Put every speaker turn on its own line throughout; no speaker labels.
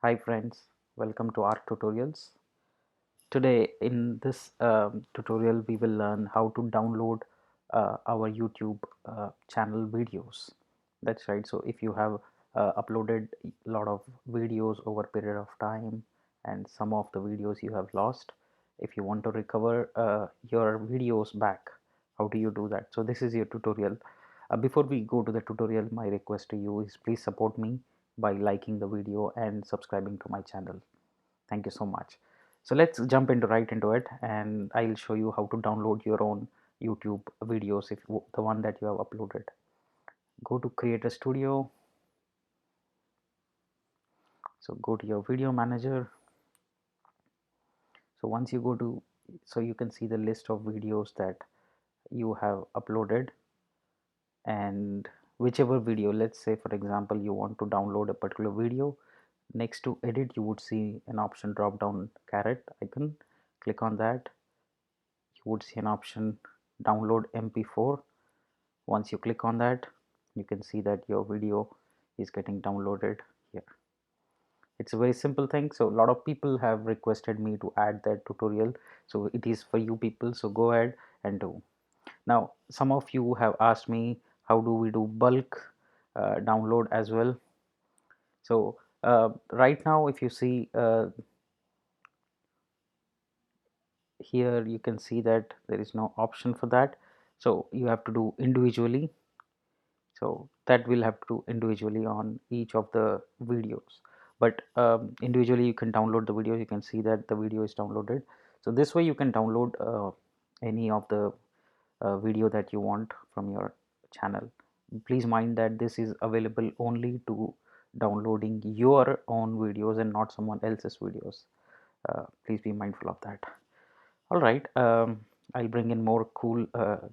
Hi friends, welcome to our tutorials. Today in this tutorial we will learn how to download our YouTube channel videos. That's right. So if you have uploaded a lot of videos over a period of time and some of the videos you have lost, if you want to recover your videos back, how do you do that? So this is your tutorial. Before we go to the tutorial, my request to you is please support me by liking the video and subscribing to my channel. Thank you so much. So let's jump into right into it, and I'll show you how to download your own YouTube videos if the one that you have uploaded. Go to Creator Studio. So go to your video manager. So once you go to, so you can see the list of videos that you have uploaded, and whichever video, let's say for example you want to download a particular video, next to edit you would see an option drop down caret icon. Click on that. You would see an option download mp4. Once you click on that, you can see that your video is getting downloaded here. It's a very simple thing. So a lot of people have requested me to add that tutorial, so it is for you people, so go ahead and do. Now some of you have asked me how do we do bulk download as well. So right now if you see here, you can see that there is no option for that, so you have to do individually. So that will have to do individually on each of the videos, but individually you can download the video. You can see that the video is downloaded. So this way you can download any of the video that you want from your channel. Please mind that this is available only to downloading your own videos and not someone else's videos. Please be mindful of that. All right, I'll bring in more cool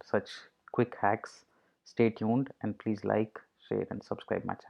such quick hacks. Stay tuned and please like, share and subscribe my channel.